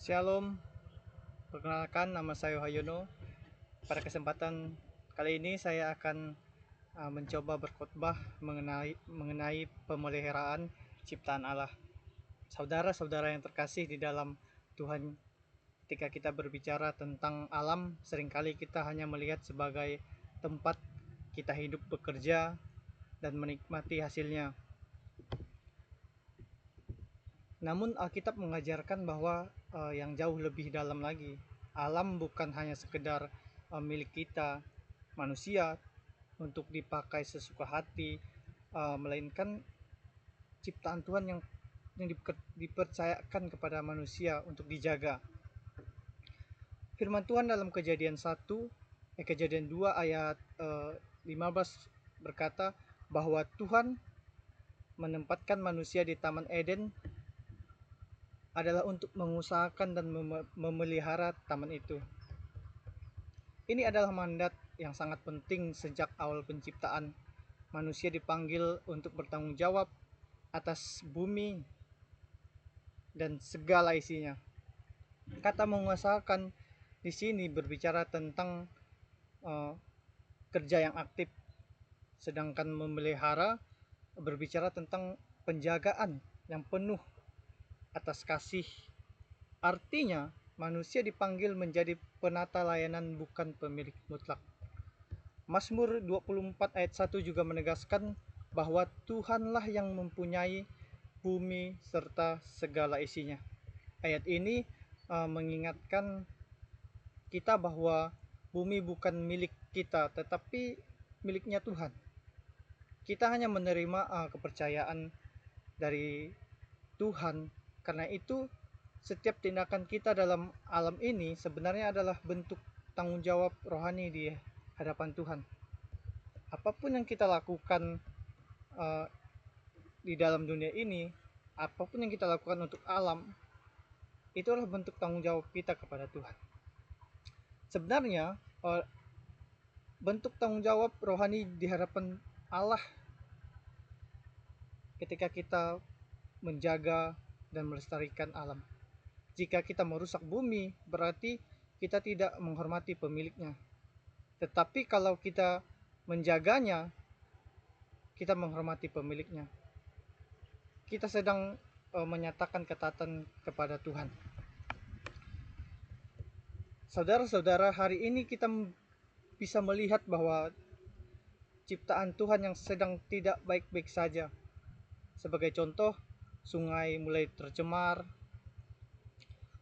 Shalom, perkenalkan nama saya Hayono. Pada kesempatan kali ini saya akan mencoba berkhotbah mengenai pemeliharaan ciptaan Allah. Saudara-saudara yang terkasih di dalam Tuhan, ketika kita berbicara tentang alam, seringkali kita hanya melihat sebagai tempat kita hidup, bekerja, dan menikmati hasilnya. Namun Alkitab mengajarkan bahwa yang jauh lebih dalam lagi. Alam bukan hanya sekedar milik kita manusia untuk dipakai sesuka hati, melainkan ciptaan Tuhan yang dipercayakan kepada manusia untuk dijaga. Firman Tuhan dalam Kejadian 2 ayat 15 berkata bahwa Tuhan menempatkan manusia di Taman Eden adalah untuk mengusahakan dan memelihara taman itu. Ini adalah mandat yang sangat penting sejak awal penciptaan. Manusia dipanggil untuk bertanggung jawab atas bumi dan segala isinya. Kata mengusahakan di sini berbicara tentang kerja yang aktif, sedangkan memelihara berbicara tentang penjagaan yang penuh atas kasih. Artinya, manusia dipanggil menjadi penata layanan, bukan pemilik mutlak. Mazmur 24 ayat 1 juga menegaskan bahwa Tuhanlah yang mempunyai bumi serta segala isinya. Ayat ini mengingatkan kita bahwa bumi bukan milik kita, tetapi miliknya Tuhan. Kita hanya menerima kepercayaan dari Tuhan. Karena itu, setiap tindakan kita dalam alam ini sebenarnya adalah bentuk tanggung jawab rohani di hadapan Tuhan. Apapun yang kita lakukan di dalam dunia ini, apapun yang kita lakukan untuk alam, itu adalah bentuk tanggung jawab kita kepada Tuhan. Sebenarnya, bentuk tanggung jawab rohani di hadapan Allah ketika kita menjaga dan melestarikan alam. Jika kita merusak bumi, berarti kita tidak menghormati pemiliknya. Tetapi kalau kita menjaganya, kita menghormati pemiliknya. Kita sedang menyatakan ketaatan kepada Tuhan. Saudara-saudara, hari ini kita bisa melihat bahwa ciptaan Tuhan yang sedang tidak baik-baik saja. Sebagai contoh, sungai mulai tercemar,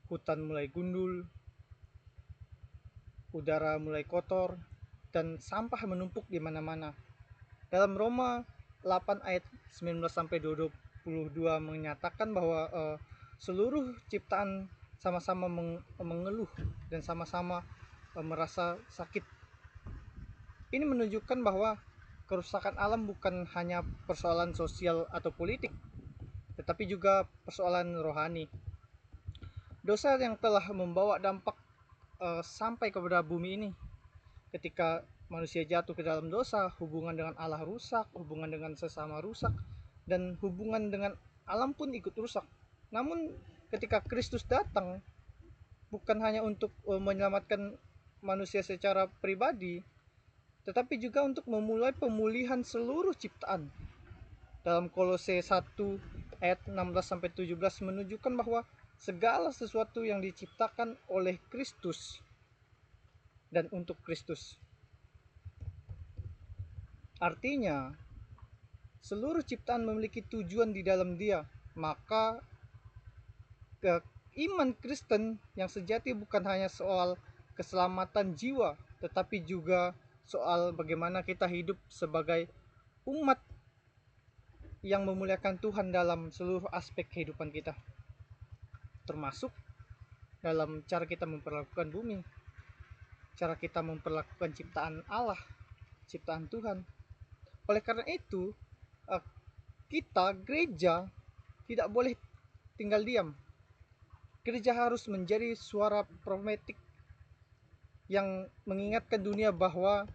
hutan mulai gundul, udara mulai kotor, dan sampah menumpuk di mana-mana. Dalam Roma 8 ayat 19 sampai 22 menyatakan bahwa seluruh ciptaan sama-sama mengeluh dan sama-sama merasa sakit. Ini menunjukkan bahwa kerusakan alam bukan hanya persoalan sosial atau politik, tetapi juga persoalan rohani. Dosa yang telah membawa dampak sampai kepada bumi ini. Ketika manusia jatuh ke dalam dosa, hubungan dengan Allah rusak, hubungan dengan sesama rusak, dan hubungan dengan alam pun ikut rusak. Namun ketika Kristus datang, bukan hanya untuk menyelamatkan manusia secara pribadi, tetapi juga untuk memulai pemulihan seluruh ciptaan. Dalam Kolose 1 ayat 16 sampai 17 menunjukkan bahwa segala sesuatu yang diciptakan oleh Kristus dan untuk Kristus. Artinya, seluruh ciptaan memiliki tujuan di dalam Dia. Maka iman Kristen yang sejati bukan hanya soal keselamatan jiwa, tetapi juga soal bagaimana kita hidup sebagai umat yang memuliakan Tuhan dalam seluruh aspek kehidupan kita, termasuk dalam cara kita memperlakukan bumi, cara kita memperlakukan ciptaan Allah, ciptaan Tuhan. Oleh karena itu, kita gereja tidak boleh tinggal diam. Gereja harus menjadi suara profetik yang mengingatkan dunia bahwa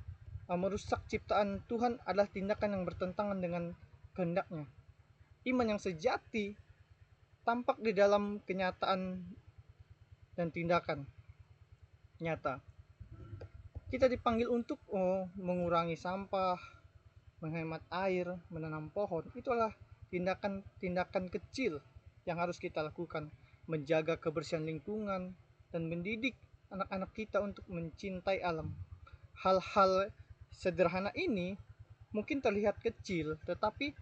merusak ciptaan Tuhan adalah tindakan yang bertentangan dengan kehendaknya. Iman yang sejati tampak di dalam kenyataan dan tindakan nyata. Kita dipanggil untuk mengurangi sampah, menghemat air, menanam pohon. Itulah tindakan-tindakan kecil yang harus kita lakukan, menjaga kebersihan lingkungan dan mendidik anak-anak kita untuk mencintai alam. Hal-hal sederhana ini mungkin terlihat kecil, tetapi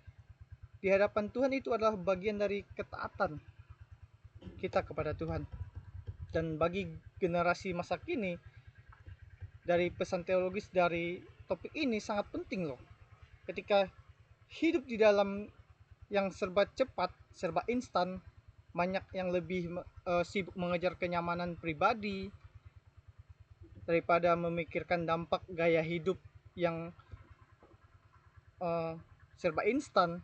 di hadapan Tuhan itu adalah bagian dari ketaatan kita kepada Tuhan. Dan bagi generasi masa kini, dari pesan teologis dari topik ini sangat penting loh. Ketika hidup di dalam yang serba cepat, serba instan, banyak yang lebih sibuk mengejar kenyamanan pribadi daripada memikirkan dampak gaya hidup yang serba instan.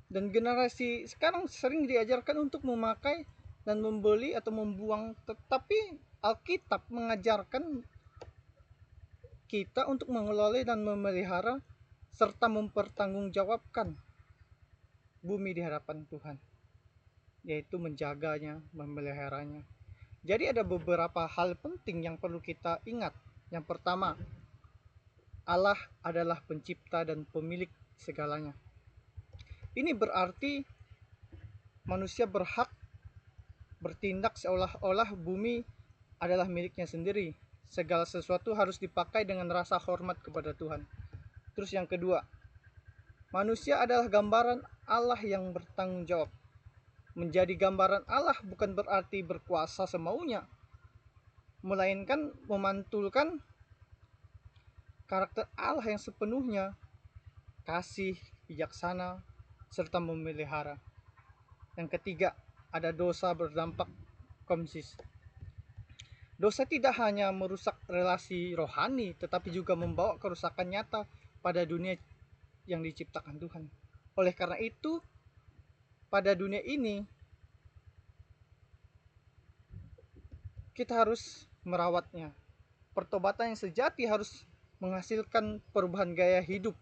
Dan generasi sekarang sering diajarkan untuk memakai dan membeli atau membuang, tetapi Alkitab mengajarkan kita untuk mengelola dan memelihara serta mempertanggungjawabkan bumi di hadapan Tuhan, yaitu menjaganya, memeliharanya. Jadi ada beberapa hal penting yang perlu kita ingat. Yang pertama, Allah adalah pencipta dan pemilik segalanya. Ini berarti manusia berhak bertindak seolah-olah bumi adalah miliknya sendiri. Segala sesuatu harus dipakai dengan rasa hormat kepada Tuhan. Terus yang kedua, manusia adalah gambaran Allah yang bertanggung jawab. Menjadi gambaran Allah bukan berarti berkuasa semaunya, melainkan memantulkan karakter Allah yang sepenuhnya, kasih, bijaksana, serta memelihara. Yang ketiga, ada dosa berdampak komsis. Dosa tidak hanya merusak relasi rohani, tetapi juga membawa kerusakan nyata pada dunia yang diciptakan Tuhan. Oleh karena itu, pada dunia ini, kita harus merawatnya. Pertobatan yang sejati harus menghasilkan perubahan gaya hidup,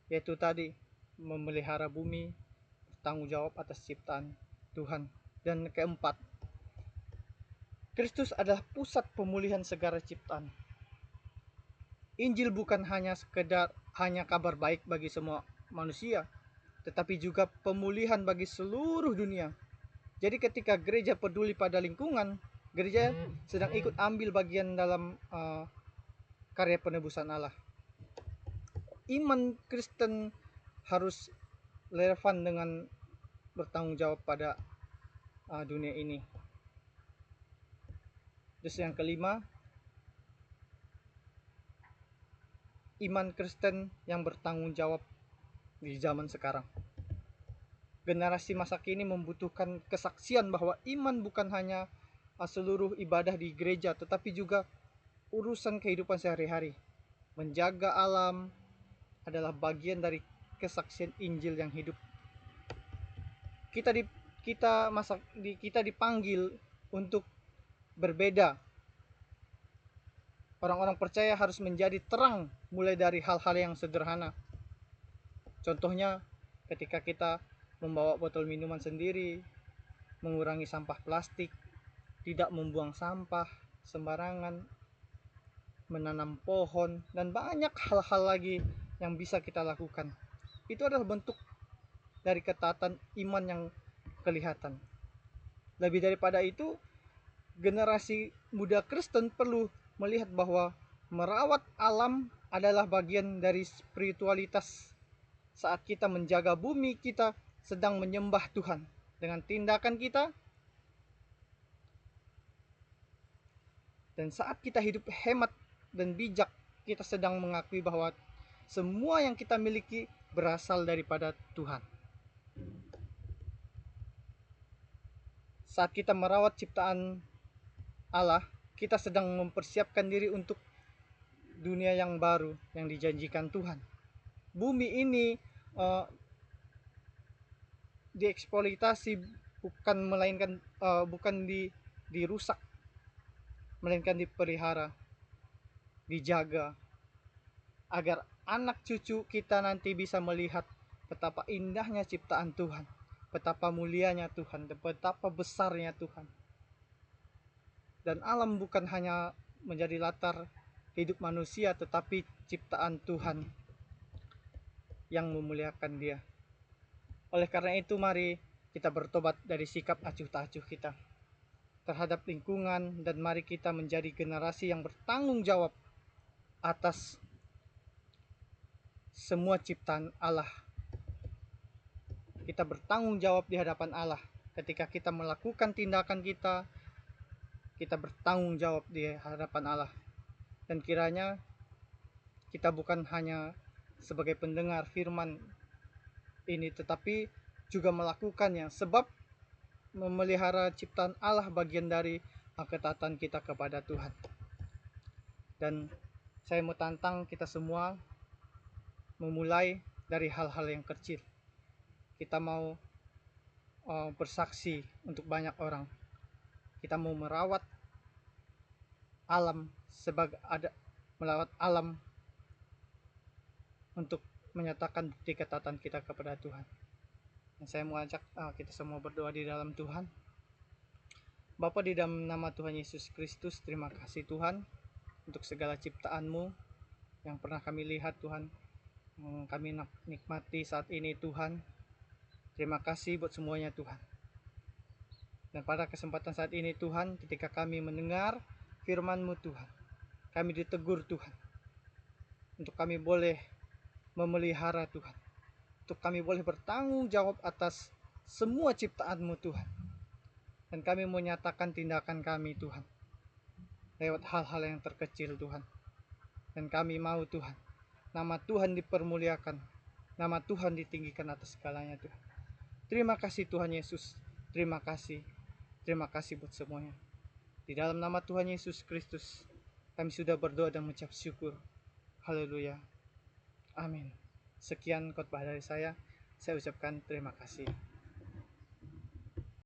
yaitu tadi memelihara bumi, bertanggung jawab atas ciptaan Tuhan. Dan keempat, Kristus adalah pusat pemulihan segala ciptaan. Injil bukan hanya kabar baik bagi semua manusia, tetapi juga pemulihan bagi seluruh dunia. Jadi ketika gereja peduli pada lingkungan, gereja sedang ikut ambil bagian dalam karya penebusan Allah. Iman Kristen harus relevan dengan bertanggung jawab pada dunia ini. Terus yang kelima, iman Kristen yang bertanggung jawab di zaman sekarang. Generasi masa kini membutuhkan kesaksian bahwa iman bukan hanya seluruh ibadah di gereja, tetapi juga urusan kehidupan sehari-hari. Menjaga alam adalah bagian dari kesaksian Injil yang hidup. Kita dipanggil untuk berbeda. Orang-orang percaya harus menjadi terang mulai dari hal-hal yang sederhana. Contohnya ketika kita membawa botol minuman sendiri, mengurangi sampah plastik, tidak membuang sampah sembarangan, menanam pohon, dan banyak hal-hal lagi yang bisa kita lakukan. Itu adalah bentuk dari ketaatan iman yang kelihatan. Lebih daripada itu, generasi muda Kristen perlu melihat bahwa merawat alam adalah bagian dari spiritualitas. Saat kita menjaga bumi, kita sedang menyembah Tuhan. Dengan tindakan kita, dan saat kita hidup hemat dan bijak, kita sedang mengakui bahwa semua yang kita miliki berasal daripada Tuhan. Saat kita merawat ciptaan Allah, kita sedang mempersiapkan diri untuk dunia yang baru yang dijanjikan Tuhan. Bumi ini dieksploitasi bukan dirusak, melainkan dipelihara, dijaga, agar anak cucu kita nanti bisa melihat betapa indahnya ciptaan Tuhan. betapa mulianya Tuhan dan betapa besarnya Tuhan. Dan alam bukan hanya menjadi latar hidup manusia, tetapi ciptaan Tuhan yang memuliakan Dia. Oleh karena itu, mari kita bertobat dari sikap acuh tak acuh kita terhadap lingkungan, dan mari kita menjadi generasi yang bertanggung jawab atas semua ciptaan Allah. Kita bertanggung jawab di hadapan Allah. Ketika kita melakukan tindakan kita, kita bertanggung jawab di hadapan Allah. Dan kiranya kita bukan hanya sebagai pendengar firman ini, tetapi juga melakukannya, sebab memelihara ciptaan Allah bagian dari ketaatan kita kepada Tuhan. Dan saya mau tantang kita semua memulai dari hal-hal yang kecil. Kita mau bersaksi untuk banyak orang. Kita mau merawat alam merawat alam untuk menyatakan bukti ketaatan kita kepada Tuhan. Dan saya mau ajak kita semua berdoa di dalam Tuhan. Bapa, di dalam nama Tuhan Yesus Kristus, terima kasih Tuhan untuk segala ciptaan-Mu yang pernah kami lihat Tuhan, yang kami nikmati saat ini Tuhan. Terima kasih buat semuanya Tuhan. Dan pada kesempatan saat ini Tuhan, ketika kami mendengar firman-Mu Tuhan, kami ditegur Tuhan, untuk kami boleh memelihara Tuhan, untuk kami boleh bertanggung jawab atas semua ciptaan-Mu Tuhan. Dan kami menyatakan tindakan kami Tuhan lewat hal-hal yang terkecil Tuhan. Dan kami mau Tuhan, nama Tuhan dipermuliakan, nama Tuhan ditinggikan atas segalanya Tuhan. Terima kasih Tuhan Yesus, terima kasih buat semuanya. Di dalam nama Tuhan Yesus Kristus kami sudah berdoa dan mengucap syukur. Haleluya, amin. Sekian khotbah dari saya ucapkan terima kasih.